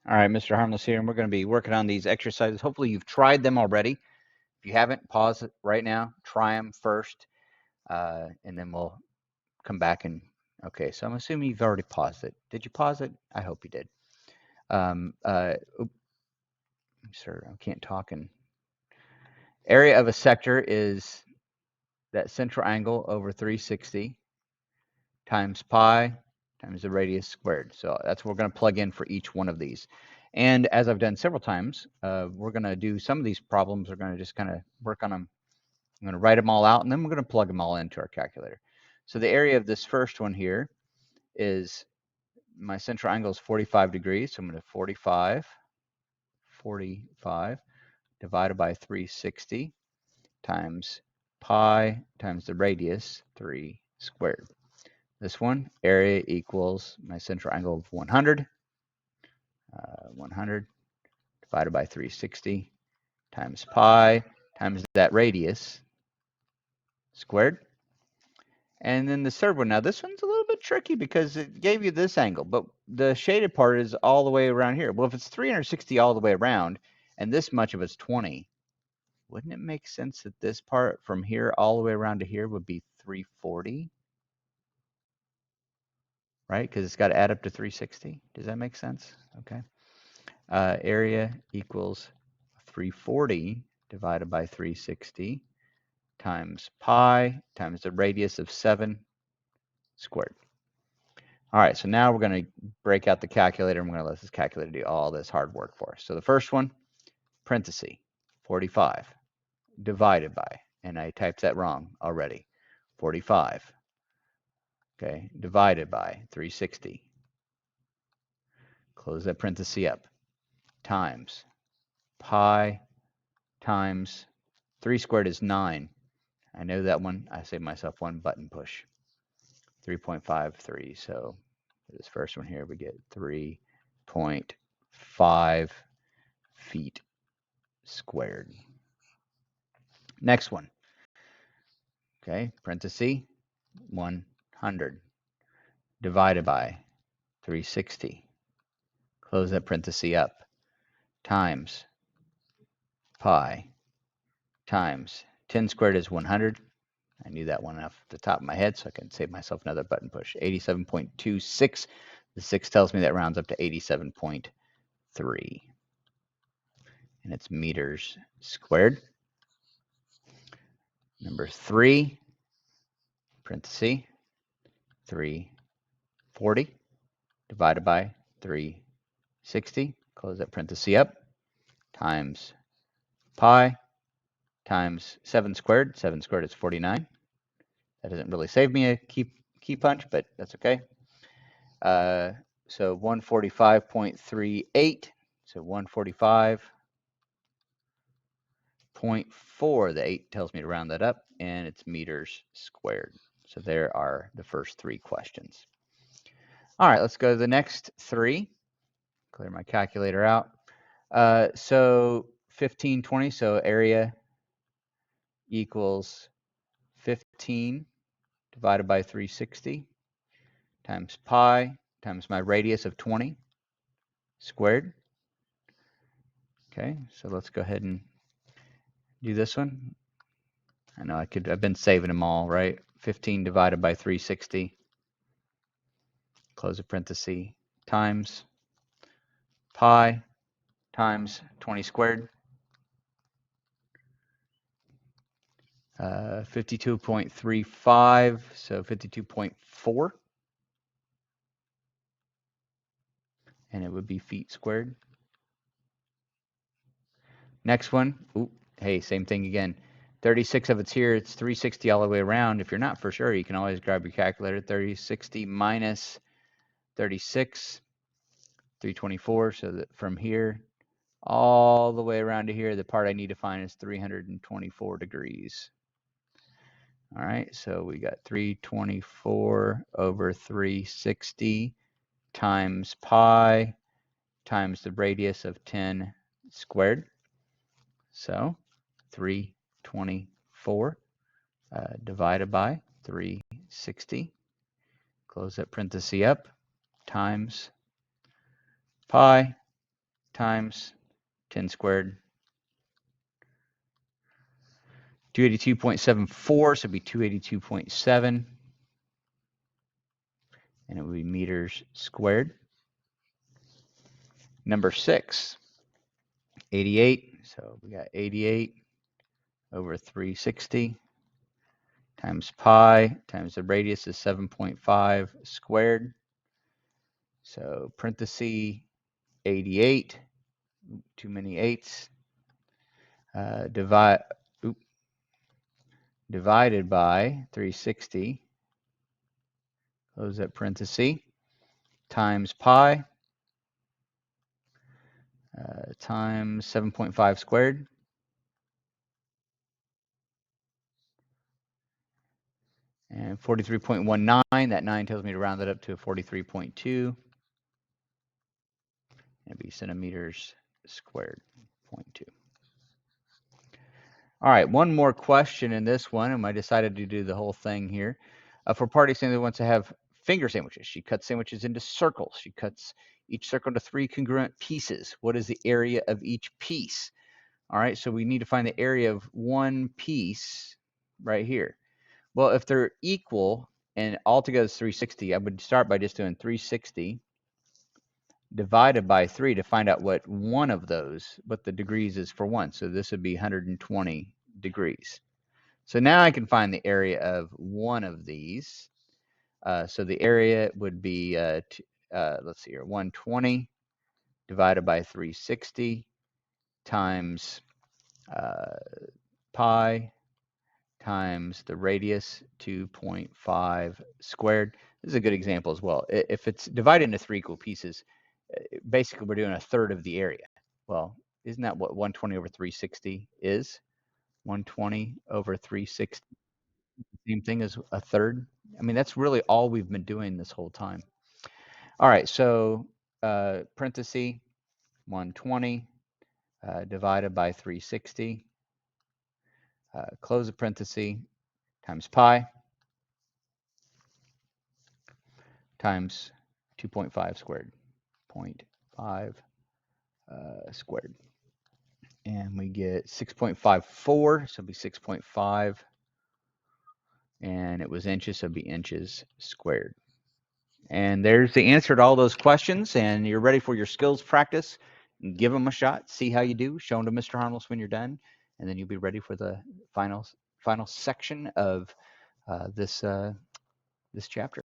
All right, Mr. Harmless here, and we're going to be working on these exercises. Hopefully you've tried them already. If you haven't, pause it right now. Try them first, and then we'll come back and, okay, so I'm assuming you've already paused it. Did you pause it? I hope you did. Sir, I can't talk. And area of a sector is that central angle over 360 times pi times the radius squared. So that's what we're going to plug in for each one of these. And as I've done several times, we're going to do some of these problems. We're going to just kind of work on them. I'm going to write them all out, and then we're going to plug them all into our calculator. So the area of this first one here is, my central angle is 45 degrees. So I'm going to 45 divided by 360 times pi times the radius 3 squared. This one, area equals my central angle of 100. 100 divided by 360 times pi times that radius squared. And then the third one, now this one's a little bit tricky because it gave you this angle, but the shaded part is all the way around here. Well, if it's 360 all the way around and this much of it's 20, wouldn't it make sense that this part from here all the way around to here would be 340? Right? Because it's got to add up to 360. Does that make sense? Okay. Area equals 340 divided by 360 times pi times the radius of 7 squared. All right, so now we're going to break out the calculator, and we're going to let this calculator do all this hard work for us. So the first one, parenthesis, 45 divided by, and I typed that wrong already, 45, okay, divided by 360. Close that parenthesis up, times pi times 3 squared is 9. I know that one. I saved myself one button push. 3.53. So for this first one here, we get 3.5 feet squared. Next one. Okay, parenthesis, 100 divided by 360. Close that parenthesis up, times pi times 10 squared is 100. I knew that one off the top of my head, so I can save myself another button push. 87.26. The 6 tells me that rounds up to 87.3. And it's meters squared. Number 3, parenthesis, 340 divided by 360. Close that parenthesis up, times pi times 7 squared. 7 squared is 49. That doesn't really save me a key punch, but that's okay. So 145.38. So 145.4. The 8 tells me to round that up, and it's meters squared. So there are the first 3 questions. All right, let's go to the next 3. Clear my calculator out. So 1520, so area equals 15 divided by 360 times pi times my radius of 20 squared. Okay, so let's go ahead and do this one. I know I've been saving them all, right? 15 divided by 360, close the parenthesis, times pi times 20 squared. 52.35, so 52.4. And it would be feet squared. Next one, ooh, hey, same thing again. 36 of it's here, it's 360 all the way around. If you're not for sure, you can always grab your calculator. 360 minus 36, 324. So that from here all the way around to here, the part I need to find is 324 degrees. All right, so we got 324 over 360 times pi times the radius of 10 squared. So 324 divided by 360. Close that parenthesis up, times pi times 10 squared. 282.74, so it'd be 282.7. And it would be meters squared. Number 6, 88. So we got 88 over 360 times pi times the radius is 7.5 squared. So parenthesis 88, too many 8s, divided by 360, close that parenthesis, times pi times 7.5 squared. And 43.19, that 9 tells me to round that up to 43.2. It'd be centimeters squared, 0.2. All right, one more question in this one, and I decided to do the whole thing here. For Party Sandy that wants to have finger sandwiches, she cuts sandwiches into circles. She cuts each circle into 3 congruent pieces. What is the area of each piece? All right, so we need to find the area of one piece right here. Well, if they're equal and altogether is 360, I would start by just doing 360 divided by 3 to find out what one of those, what the degrees is for one. So this would be 120 degrees. So now I can find the area of one of these. So the area would be, let's see here, 120 divided by 360 times pi times the radius, 2.5 squared. This is a good example as well. If it's divided into 3 equal pieces, basically we're doing a third of the area. Well, isn't that what 120 over 360 is? 120 over 360, same thing as a third. I mean, that's really all we've been doing this whole time. All right, so parenthesis 120 divided by 360, close the parenthesis, times pi times 2.5 squared, 0.5 squared. And we get 6.54, so it'll be 6.5. And it was inches, so it'll be inches squared. And there's the answer to all those questions, and you're ready for your skills practice. Give them a shot, see how you do, show them to Mr. Harmless when you're done, and then you'll be ready for the final section of this chapter.